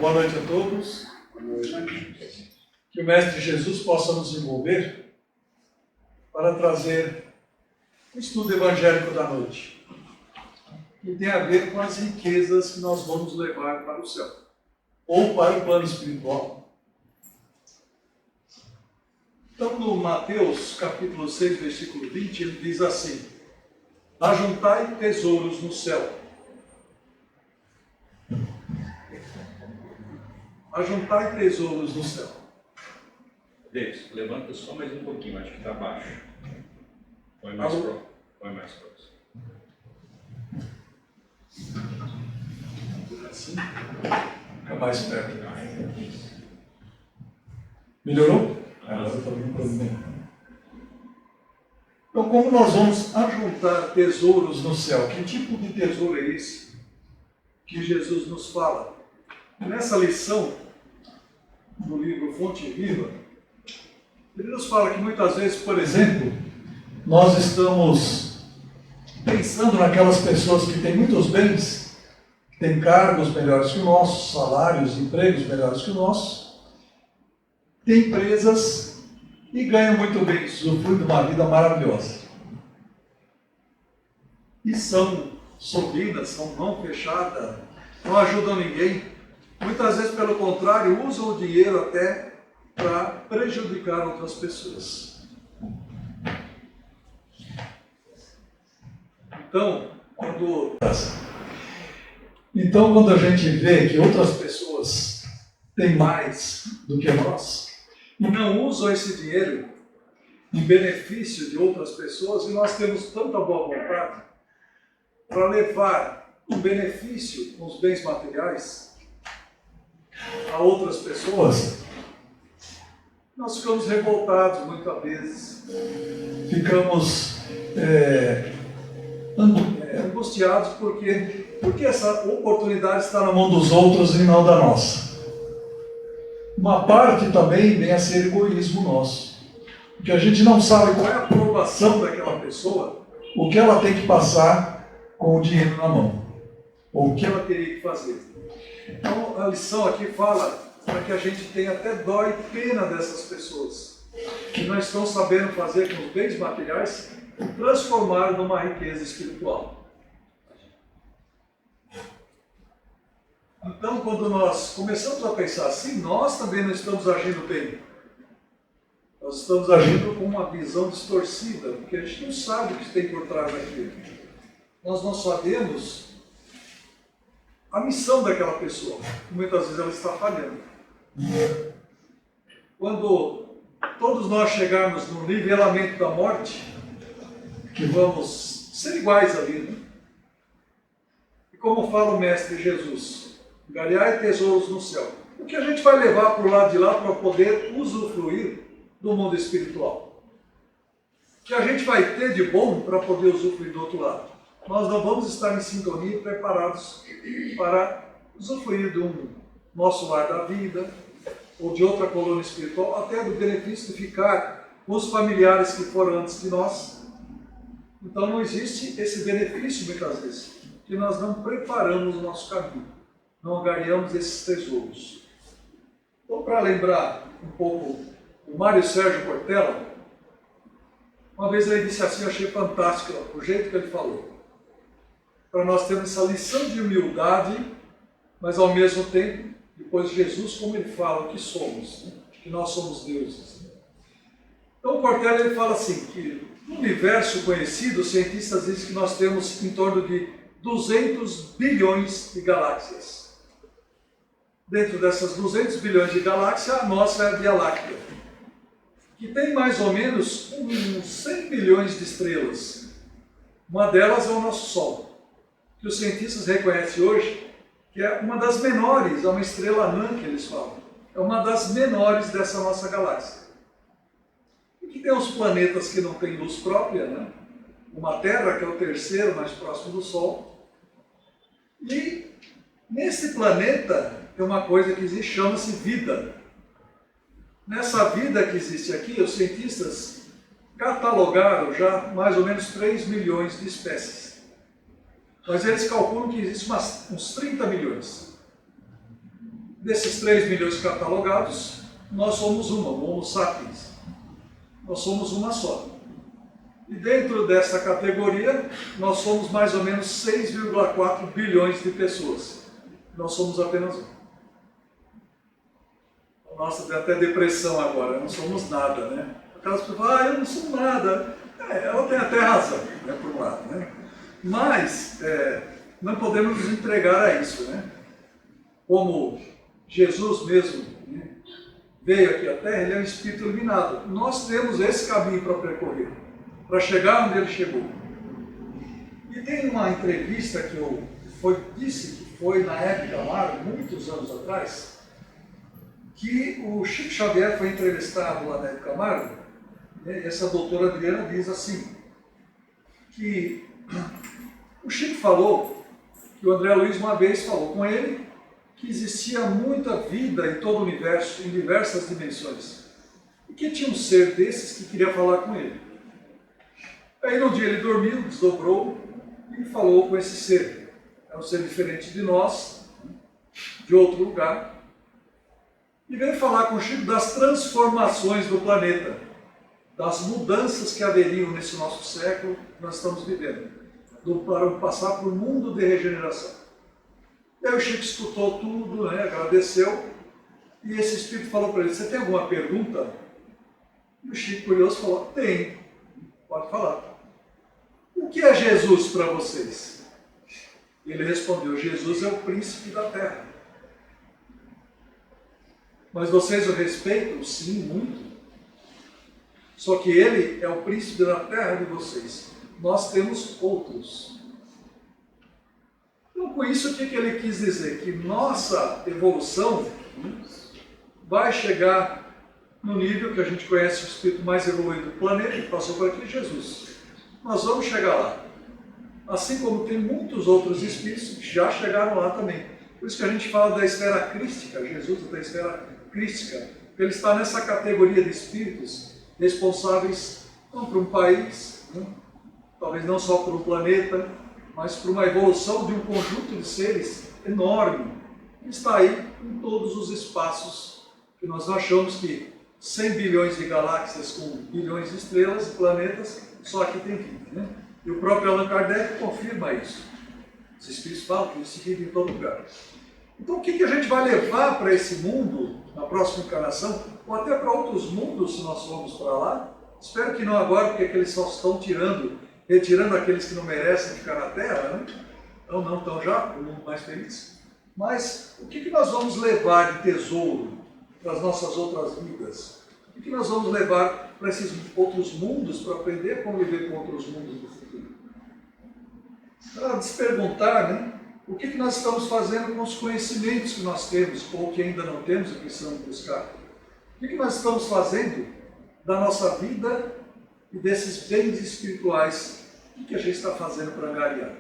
Boa noite a todos. Que o Mestre Jesus possa nos envolver para trazer o estudo evangélico da noite, que tem a ver com as riquezas que nós vamos levar para o céu, ou para o plano espiritual. Então, no Mateus, capítulo 6, versículo 20, ele diz assim: ajuntai tesouros no céu. Ajuntai tesouros no céu. Deus, levanta só mais um pouquinho, acho que está baixo. Põe mais próximo. Põe mais próximo. Assim? Fica mais perto. Melhorou? Agora eu estou vendo problema. Então, como nós vamos ajuntar tesouros no céu? Que tipo de tesouro é esse que Jesus nos fala? Nessa lição, no livro Fonte Viva, ele nos fala que muitas vezes, por exemplo, nós estamos pensando naquelas pessoas que têm muitos bens, que têm cargos melhores que o nosso, salários, empregos melhores que o nosso, têm empresas e ganham muito bem, usufruem de uma vida maravilhosa. E são sordidas, são mão fechada, não ajudam ninguém. Muitas vezes, pelo contrário, usam o dinheiro até para prejudicar outras pessoas. Então, quando a gente vê que outras pessoas têm mais do que nós, e não usam esse dinheiro em benefício de outras pessoas, e nós temos tanta boa vontade para levar um benefício com os bens materiais a outras pessoas, nós ficamos revoltados muitas vezes, ficamos angustiados porque essa oportunidade está na mão dos outros e não da nossa. Uma parte também vem a ser egoísmo nosso, porque a gente não sabe qual é a aprovação daquela pessoa, o que ela tem que passar com o dinheiro na mão, ou o que ela teria que fazer. Então, a lição aqui fala para que a gente tenha até dó e pena dessas pessoas que não estão sabendo fazer com os bens materiais e transformar numa riqueza espiritual. Então, quando nós começamos a pensar assim, nós também não estamos agindo bem. Nós estamos agindo com uma visão distorcida, porque a gente não sabe o que tem por trás daquilo. Nós não sabemos a missão daquela pessoa, muitas vezes ela está falhando. Quando todos nós chegarmos no nivelamento da morte, que vamos ser iguais ali, né? E como fala o Mestre Jesus, galhai tesouros no céu. O que a gente vai levar para o lado de lá para poder usufruir do mundo espiritual? O que a gente vai ter de bom para poder usufruir do outro lado? Nós não vamos estar em sintonia e preparados para usufruir do nosso lar da vida, ou de outra colônia espiritual, até do benefício de ficar com os familiares que foram antes de nós. Então não existe esse benefício muitas vezes, que nós não preparamos o nosso caminho, não angariamos esses tesouros. Então, para lembrar um pouco o Mário Sérgio Cortella, uma vez ele disse assim, eu achei fantástico o jeito que ele falou. Para nós termos essa lição de humildade, mas ao mesmo tempo, depois de Jesus, como ele fala, o que somos, né? Que nós somos deuses. Então o Cortella ele fala assim, que no universo conhecido, os cientistas dizem que nós temos em torno de 200 bilhões de galáxias. Dentro dessas 200 bilhões de galáxias, a nossa é a Via Láctea, que tem mais ou menos uns 100 bilhões de estrelas. Uma delas é o nosso Sol, que os cientistas reconhecem hoje, que é uma das menores, é uma estrela anã que eles falam, é uma das menores dessa nossa galáxia. E que tem os planetas que não têm luz própria, né? Uma Terra, que é o terceiro mais próximo do Sol. E nesse planeta tem uma coisa que existe, chama-se vida. Nessa vida que existe aqui, os cientistas catalogaram já mais ou menos 3 milhões de espécies. Mas eles calculam que existem uns 30 milhões. Desses 3 milhões catalogados, nós somos uma, o Homo sapiens. Nós somos uma só. E dentro dessa categoria, nós somos mais ou menos 6,4 bilhões de pessoas. Nós somos apenas um. Nossa, tem até depressão agora, não somos nada, né? Aquelas pessoas falam, eu não sou nada. Ela tem até razão, né, por um lado, né? Mas não podemos nos entregar a isso, né? Como Jesus mesmo, né, veio aqui à Terra, ele é um espírito iluminado. Nós temos esse caminho para percorrer, para chegar onde ele chegou. E tem uma entrevista que eu disse que foi na época lá, muitos anos atrás, que o Chico Xavier foi entrevistado lá na Hebe Camargo, né, e essa doutora Adriana diz assim, que o Chico falou, que o André Luiz uma vez falou com ele, que existia muita vida em todo o universo, em diversas dimensões, e que tinha um ser desses que queria falar com ele. Aí no dia ele dormiu, desdobrou e falou com esse ser. É um ser diferente de nós, de outro lugar, e veio falar com o Chico das transformações do planeta, das mudanças que haveriam nesse nosso século que nós estamos vivendo, para passar para um mundo de regeneração. E aí o Chico escutou tudo, né, agradeceu, e esse espírito falou para ele, você tem alguma pergunta? E o Chico, curioso, falou, tem, pode falar. O que é Jesus para vocês? Ele respondeu, Jesus é o príncipe da terra. Mas vocês o respeitam? Sim, muito. Só que ele é o príncipe da terra de vocês. Nós temos outros. Então, com isso, o que ele quis dizer? Que nossa evolução vai chegar no nível que a gente conhece o espírito mais evoluído do planeta, que passou por aqui, Jesus. Nós vamos chegar lá. Assim como tem muitos outros espíritos que já chegaram lá também. Por isso que a gente fala da esfera crística, Jesus é da esfera crística, porque ele está nessa categoria de espíritos responsáveis não por um país, né? Talvez não só por um planeta, mas por uma evolução de um conjunto de seres enorme, que está aí em todos os espaços que nós achamos que 100 bilhões de galáxias com bilhões de estrelas e planetas, só aqui tem vida, né? E o próprio Allan Kardec confirma isso. Os espíritos falam que isso vive em todo lugar. Então o que a gente vai levar para esse mundo, na próxima encarnação, ou até para outros mundos, se nós formos para lá? Espero que não agora, porque eles só estão retirando aqueles que não merecem ficar na Terra, né? Então não estão já, para o mundo mais feliz. Mas o que nós vamos levar de tesouro para as nossas outras vidas? O que nós vamos levar para esses outros mundos, para aprender a conviver com outros mundos do futuro? Para se perguntar, né? O que nós estamos fazendo com os conhecimentos que nós temos, ou que ainda não temos e precisamos buscar? O que nós estamos fazendo da nossa vida e desses bens espirituais? O que a gente está fazendo para angariar?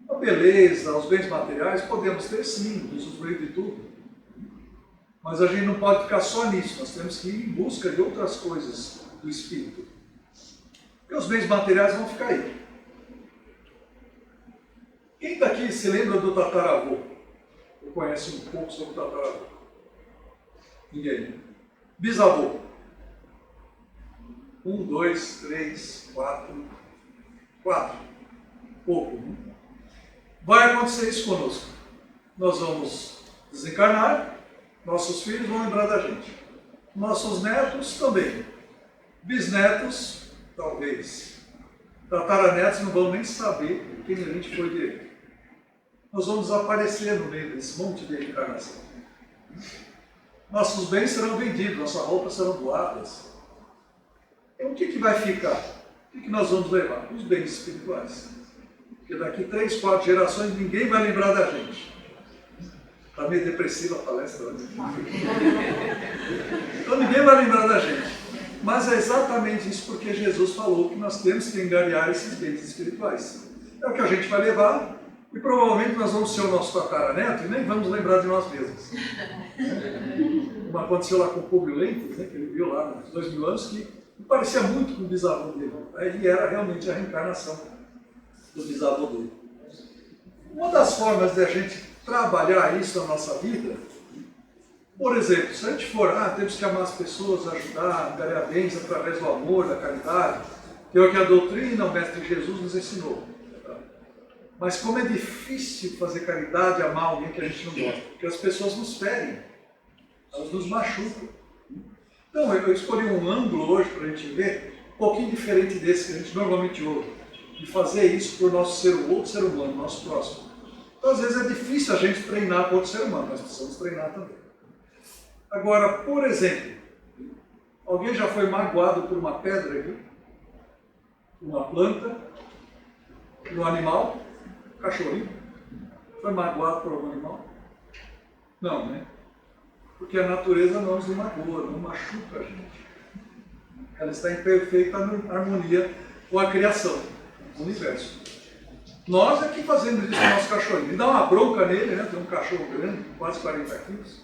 A beleza, os bens materiais, podemos ter sim, usufruir de tudo. Mas a gente não pode ficar só nisso, nós temos que ir em busca de outras coisas do espírito. Porque os bens materiais vão ficar aí. Quem daqui se lembra do tataravô? Ou conhece um pouco sobre o tataravô? Ninguém. Bisavô. 1, 2, 3, 4. 4. Pouco, né? Vai acontecer isso conosco. Nós vamos desencarnar, nossos filhos vão lembrar da gente. Nossos netos também. Bisnetos, talvez. Tataranetos não vão nem saber quem a gente foi direito. Nós vamos desaparecer no meio desse monte de reencarnação. Nossos bens serão vendidos, nossas roupas serão doadas. Então o que vai ficar? O que nós vamos levar? Os bens espirituais. Porque daqui 3, 4 gerações ninguém vai lembrar da gente. Está meio depressiva a palestra, né? Então ninguém vai lembrar da gente. Mas é exatamente isso porque Jesus falou que nós temos que angariar esses bens espirituais. É o que a gente vai levar e provavelmente nós vamos ser o nosso tataraneto e nem vamos lembrar de nós mesmos. Como aconteceu lá com o Publio Lentulus, né, que ele viu lá nos 2000 anos, que parecia muito com o bisavô dele. E era realmente a reencarnação do bisavô dele. Uma das formas de a gente trabalhar isso na nossa vida, por exemplo, se a gente for, temos que amar as pessoas, ajudar, angariar bens através do amor, da caridade, que é o que a doutrina, o Mestre Jesus nos ensinou. Mas como é difícil fazer caridade e amar alguém que a gente não gosta, porque as pessoas nos ferem, elas nos machucam. Então eu escolhi um ângulo hoje para a gente ver, um pouquinho diferente desse que a gente normalmente ouve, de fazer isso para o nosso outro ser humano, nosso próximo. Então às vezes é difícil a gente treinar para outro ser humano, mas precisamos treinar também. Agora, por exemplo, alguém já foi magoado por uma pedra aqui? Uma planta? Um animal? Um cachorrinho? Foi magoado por algum animal? Não, né? Porque a natureza não nos magoa, não machuca a gente. Ela está em perfeita harmonia com a criação, o universo. Nós é que fazemos isso com o nosso cachorrinho. Ele dá uma bronca nele, né? Tem um cachorro grande, quase 40 quilos.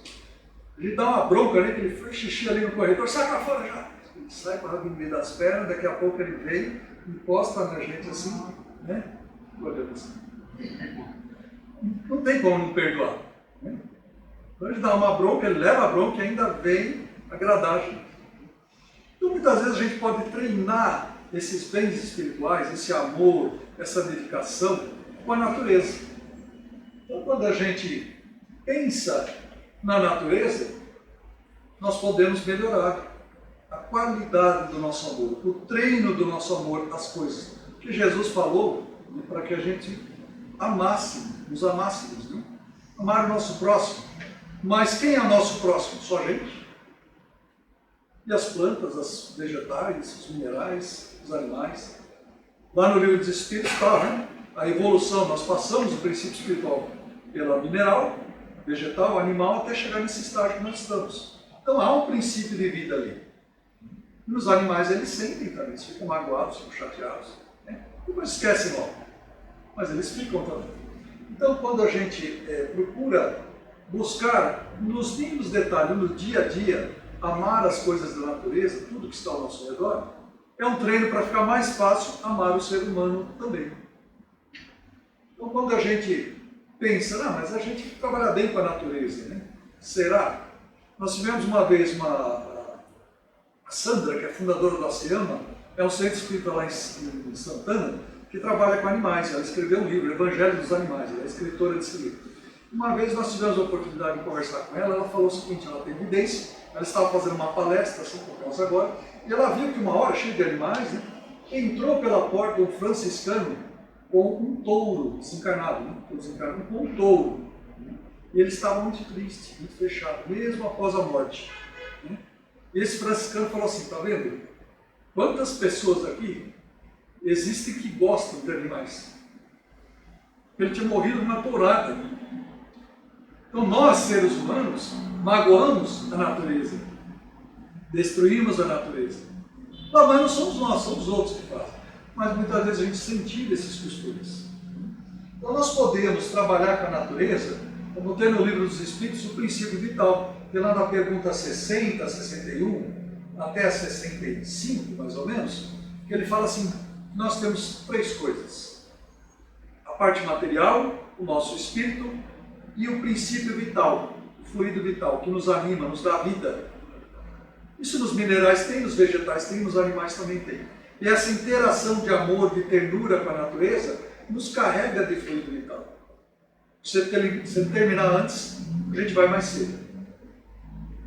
Ele dá uma bronca nele, que ele faz xixi ali no corredor, sai pra fora já. Ele sai com a rabinho no meio das pernas, daqui a pouco ele vem, encosta na gente assim, né? Olhando assim. Não tem como não perdoar. Né? Então ele dá uma bronca, ele leva a bronca e ainda vem agradar a gente. Então muitas vezes a gente pode treinar esses bens espirituais, esse amor, essa dedicação com a natureza. Então quando a gente pensa na natureza, nós podemos melhorar a qualidade do nosso amor, o treino do nosso amor às coisas. Que Jesus falou, né, para que a gente amasse, nos amássemos, né? Amar o nosso próximo. Mas quem é o nosso próximo? Só a gente. E as plantas, as vegetais, os minerais, os animais. Lá no livro dos Espíritos está, né? A evolução, nós passamos o princípio espiritual pela mineral, vegetal, animal, até chegar nesse estágio que nós estamos. Então há um princípio de vida ali. E os animais, eles sentem também, eles ficam magoados, ficam chateados. Né? Depois esquecem logo. Mas eles ficam também. Então quando a gente procura buscar nos mínimos detalhes, no dia a dia, amar as coisas da natureza, tudo que está ao nosso redor, é um treino para ficar mais fácil amar o ser humano também. Então quando a gente pensa, mas a gente tem que trabalhar bem com a natureza, né? Será? Nós tivemos uma vez a Sandra, que é fundadora do Oceama, é um centro espírita lá em Santana, que trabalha com animais. Ela escreveu um livro, Evangelho dos Animais, ela é escritora desse livro. Uma vez nós tivemos a oportunidade de conversar com ela, ela falou o seguinte, ela tem evidência, ela estava fazendo uma palestra, assim como nós agora, e ela viu que uma hora, cheia de animais, né, entrou pela porta um franciscano com um touro desencarnado, né, com um touro. Né, e ele estava muito triste, muito fechado, mesmo após a morte. Né. E esse franciscano falou assim, está vendo? Quantas pessoas aqui existem que gostam de animais? Ele tinha morrido na tourada. Então nós, seres humanos, magoamos a natureza, destruímos a natureza. Mas não somos nós, são os outros que fazem. Mas muitas vezes a gente sentiu esses costumes. Então nós podemos trabalhar com a natureza, como tem no Livro dos Espíritos, o princípio vital. Tem lá na pergunta 60, 61, até a 65, mais ou menos, que ele fala assim, nós temos três coisas. A parte material, o nosso espírito, e o princípio vital, o fluido vital, que nos anima, nos dá vida. Isso nos minerais tem, nos vegetais tem, nos animais também tem. E essa interação de amor, de ternura com a natureza, nos carrega de fluido vital. Se terminar antes, a gente vai mais cedo.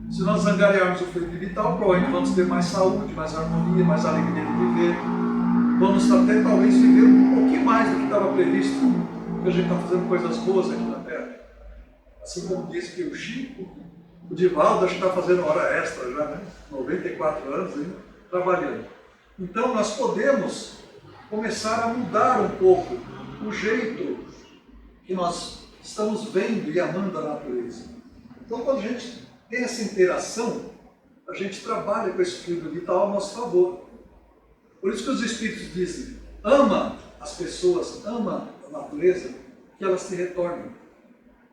Se nós angariarmos o fluido vital, provavelmente vamos ter mais saúde, mais harmonia, mais alegria de viver. Vamos até talvez viver um pouquinho mais do que estava previsto, porque a gente está fazendo coisas boas aqui na Terra. Assim como disse que o Chico, o Divaldo, acho que está fazendo hora extra já, né? 94 anos ainda, trabalhando. Então nós podemos começar a mudar um pouco o jeito que nós estamos vendo e amando a natureza. Então quando a gente tem essa interação, a gente trabalha com esse fluido vital a nosso favor. Por isso que os Espíritos dizem, ama as pessoas, ama a natureza, que elas te retornem.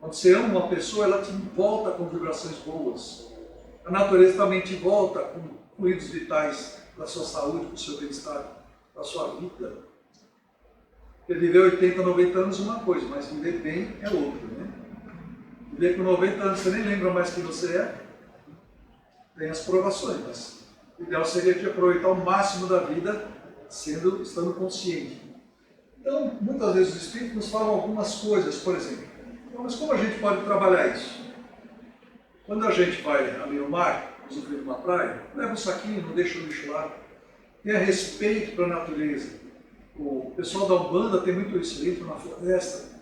Quando você ama uma pessoa, ela te volta com vibrações boas. A natureza também te volta com fluidos vitais para a sua saúde, para o seu bem-estar, para a sua vida. Porque viver 80, 90 anos é uma coisa, mas viver bem é outra, né? E daí com 90 anos você nem lembra mais quem você é. Tem as provações, mas o ideal seria de aproveitar o máximo da vida estando consciente. Então, muitas vezes os Espíritos nos falam algumas coisas, por exemplo. Então, mas como a gente pode trabalhar isso? Quando a gente vai ali no mar, usufruir de uma praia, leva um saquinho, não deixa o lixo lá. Tenha respeito para a natureza. O pessoal da Umbanda tem muito isso dentro na floresta,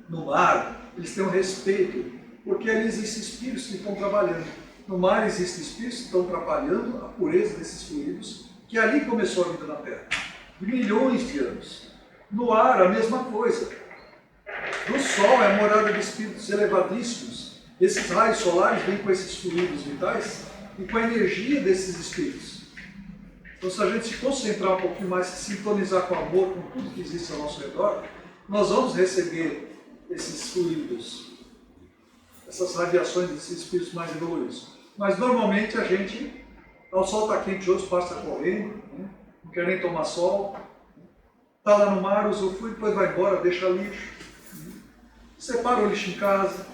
no mar, eles têm um respeito, porque ali existem espíritos que estão trabalhando. No mar existem espíritos que estão trabalhando a pureza desses fluidos, que ali começou a vida na Terra, de milhões de anos. No ar, a mesma coisa. No Sol é a morada de espíritos elevadíssimos. Esses raios solares vêm com esses fluidos vitais e com a energia desses espíritos. Então, se a gente se concentrar um pouquinho mais, se sintonizar com o amor, com tudo que existe ao nosso redor, nós vamos receber esses fluidos, essas radiações desses espíritos mais evoluídos. Mas, normalmente, a gente, o sol está quente hoje, passa correndo, né? Não quer nem tomar sol, está lá no mar, usufrui, depois vai embora, deixa lixo, separa o lixo em casa,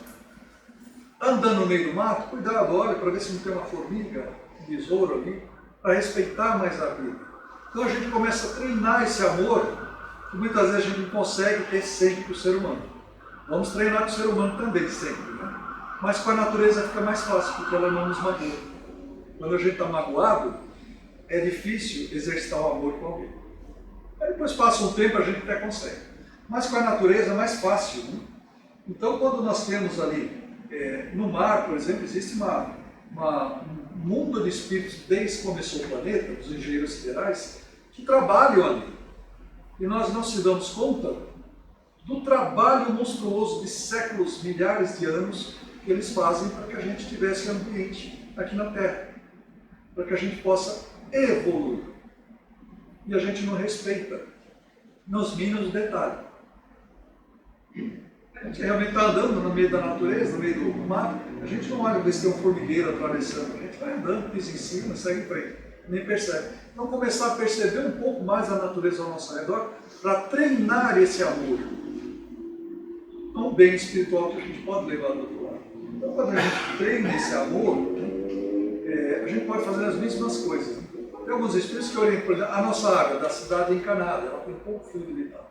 andando no meio do mato, cuidado, olha para ver se não tem uma formiga, um besouro ali, para respeitar mais a vida. Então a gente começa a treinar esse amor, que muitas vezes a gente não consegue ter sempre com o ser humano. Vamos treinar com o ser humano também, sempre, né? Mas com a natureza fica mais fácil, porque ela não nos magoa. Quando a gente está magoado, é difícil exercitar o amor com alguém. Aí depois passa um tempo, a gente até consegue. Mas com a natureza é mais fácil, né? Então quando nós temos ali, no mar, por exemplo, existe um mundo de espíritos desde que começou o planeta, os engenheiros siderais, que trabalham ali. E nós não se damos conta do trabalho monstruoso de séculos, milhares de anos, que eles fazem para que a gente tivesse ambiente aqui na Terra, para que a gente possa evoluir. E a gente não respeita nos mínimos detalhes. A gente realmente está andando no meio da natureza, no meio do mar, a gente não olha ver se tem um formigueiro atravessando, a gente vai andando, pisa em cima, segue em frente, nem percebe. Então começar a perceber um pouco mais a natureza ao nosso redor, para treinar esse amor, um bem espiritual que a gente pode levar do outro lado. Então quando a gente treina esse amor, a gente pode fazer as mesmas coisas. Tem alguns espíritos que orientam, por exemplo, a nossa água da cidade encanada, ela tem pouco fluido vital.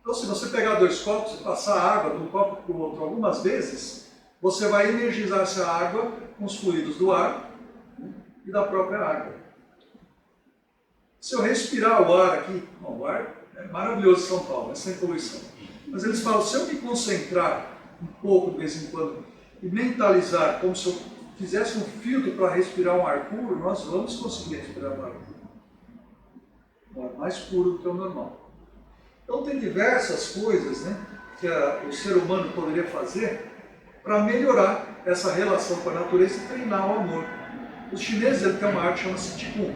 Então, se você pegar 2 copos e passar a água de um copo para o outro algumas vezes, você vai energizar essa água com os fluidos do ar e da própria água. Se eu respirar o ar aqui, o ar é maravilhoso em São Paulo, é sem poluição. Mas eles falam, se eu me concentrar um pouco de vez em quando e mentalizar como se eu fizesse um filtro para respirar um ar puro, nós vamos conseguir respirar um ar puro. Um ar mais puro do que o normal. Então tem diversas coisas, né, que o ser humano poderia fazer para melhorar essa relação com a natureza e treinar o amor. Os chineses têm uma arte que chama-se Qigong.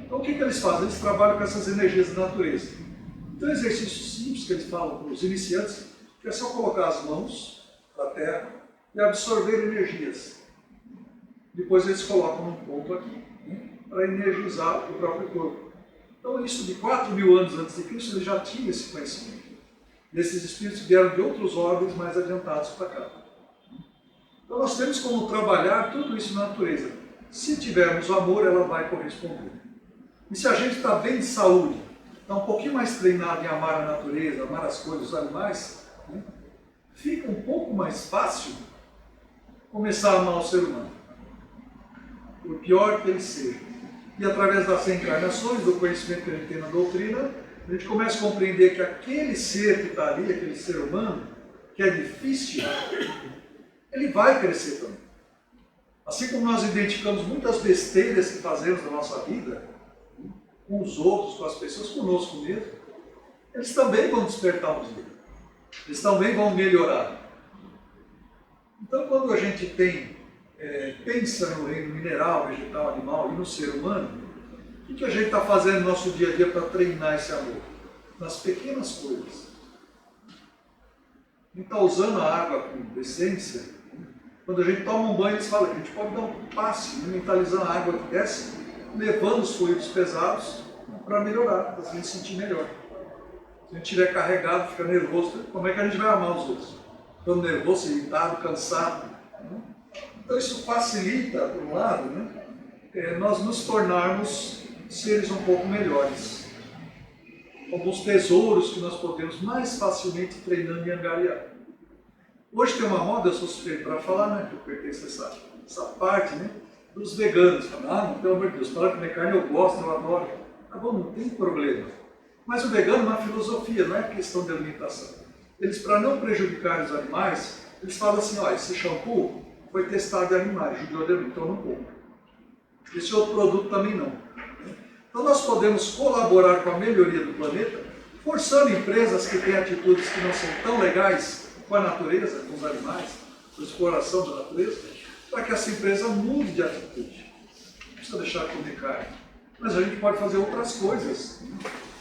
Então o que eles fazem? Eles trabalham com essas energias da natureza. Então exercícios simples que eles falam para os iniciantes, que é só colocar as mãos na terra e absorver energias. Depois eles colocam num ponto aqui, né, para energizar o próprio corpo. Então isso de 4.000 anos antes de Cristo, eles já tinham esse conhecimento. Desses espíritos que vieram de outros ordens mais adiantados para cá. Então nós temos como trabalhar tudo isso na natureza. Se tivermos o amor, ela vai corresponder. E se a gente está bem de saúde, está um pouquinho mais treinado em amar a natureza, amar as coisas, os animais, né, fica um pouco mais fácil começar a amar o ser humano. Por pior que ele seja. E através das reencarnações, do conhecimento que a gente tem na doutrina, a gente começa a compreender que aquele ser que está ali, aquele ser humano, que é difícil, ele vai crescer também. Assim como nós identificamos muitas besteiras que fazemos na nossa vida, com os outros, com as pessoas, conosco mesmo, eles também vão despertar um dia. Eles também vão melhorar. Então, quando a gente pensa no reino mineral, vegetal, animal e no ser humano, o que a gente está fazendo no nosso dia a dia para treinar esse amor? Nas pequenas coisas. A gente está usando a água com decência. Quando a gente toma um banho, eles falam que a gente pode dar um passe, mentalizando a água que desce, levando os fluidos pesados para melhorar, para a gente sentir melhor. Se a gente estiver carregado, fica nervoso, como é que a gente vai amar os outros? Estamos nervosos, irritados, cansados. Né? Então isso facilita, por um lado, né, nós nos tornarmos seres um pouco melhores. Alguns tesouros que nós podemos mais facilmente treinando e angariar. Hoje tem uma moda, eu sou suspeito para falar, né, que eu pertenço a essa parte, né, dos veganos. Falam, não, pelo amor de Deus, para comer carne eu gosto, eu adoro. Tá bom, não tem problema. Mas o vegano é uma filosofia, não é questão de alimentação. Eles, para não prejudicar os animais, eles falam assim, ó, esse shampoo foi testado em animais, judiou de mim, então não compro. Esse outro produto também não. Então nós podemos colaborar com a melhoria do planeta, forçando empresas que têm atitudes que não são tão legais com a natureza, com os animais, com a exploração da natureza, para que essa empresa mude de atitude. Não precisa deixar de comer carne. Mas a gente pode fazer outras coisas,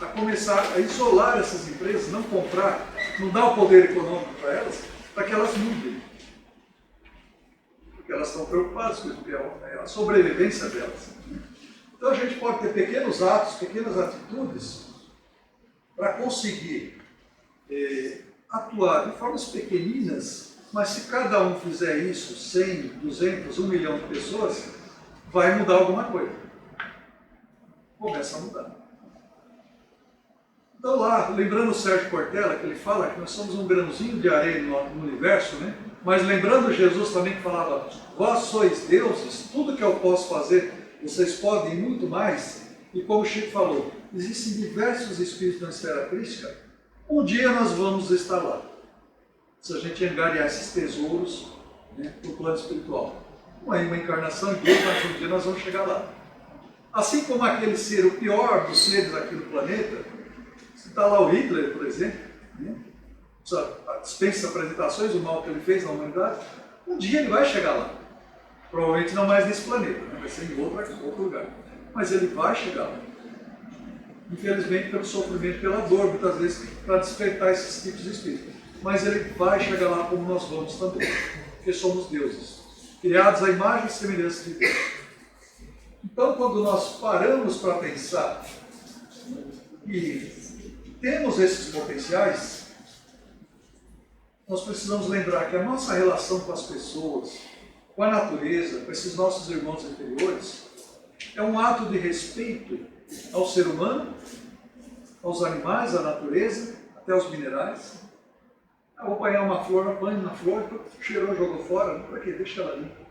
a começar a isolar essas empresas, não comprar, não dar o poder econômico para que elas mudem. Porque elas estão preocupadas com isso, é a sobrevivência delas. Então a gente pode ter pequenos atos, pequenas atitudes, para conseguir atuar de formas pequeninas, mas se cada um fizer isso, 100, 200, 1 milhão de pessoas, vai mudar alguma coisa. Começa a mudar. Então lá, lembrando o Sérgio Cortella, que ele fala que nós somos um grãozinho de areia no universo, né? Mas lembrando Jesus também que falava, vós sois deuses, tudo que eu posso fazer, vocês podem e muito mais. E como o Chico falou, existem diversos espíritos na esfera crística, um dia nós vamos estar lá. Se a gente angariar esses tesouros, né, para o plano espiritual. Uma encarnação e duas, mas um dia nós vamos chegar lá. Assim como aquele ser, o pior dos seres aqui no planeta, está lá o Hitler, por exemplo, né? Dispensa apresentações do mal que ele fez na humanidade, um dia ele vai chegar lá. Provavelmente não mais nesse planeta, né? Vai ser em outro lugar. Mas ele vai chegar lá. Infelizmente pelo sofrimento, pela dor, muitas vezes, para despertar esses tipos de espíritos. Mas ele vai chegar lá como nós vamos também, porque somos deuses, criados à imagem e semelhança de Deus. Então, quando nós paramos para pensar e temos esses potenciais, nós precisamos lembrar que a nossa relação com as pessoas, com a natureza, com esses nossos irmãos inferiores, é um ato de respeito ao ser humano, aos animais, à natureza, até aos minerais. Eu vou apanhar uma flor, apanho na flor, cheirou, jogou fora, para quê? Deixa ela limpa.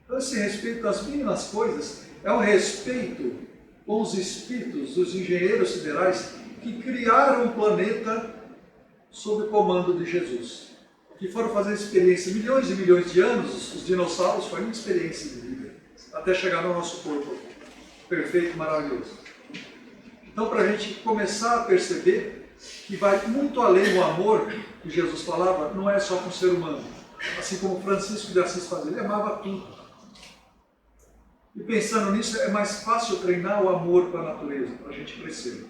Então esse respeito das mínimas coisas é um respeito com os espíritos dos engenheiros siderais que criaram o planeta sob o comando de Jesus. Que foram fazer experiência, milhões e milhões de anos, os dinossauros foram uma experiência de vida, até chegar no nosso corpo perfeito e maravilhoso. Então, para a gente começar a perceber que vai muito além do amor que Jesus falava, não é só com o ser humano. Assim como Francisco de Assis fazia, ele amava tudo. E pensando nisso, é mais fácil treinar o amor para a natureza, para a gente crescer.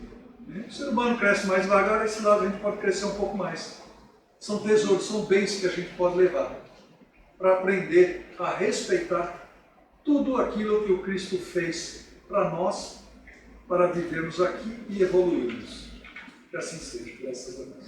O ser humano cresce mais devagar, esse lado a gente pode crescer um pouco mais. São tesouros, são bens que a gente pode levar para aprender a respeitar tudo aquilo que o Cristo fez para nós, para vivermos aqui e evoluirmos. Que assim seja, graças a Deus.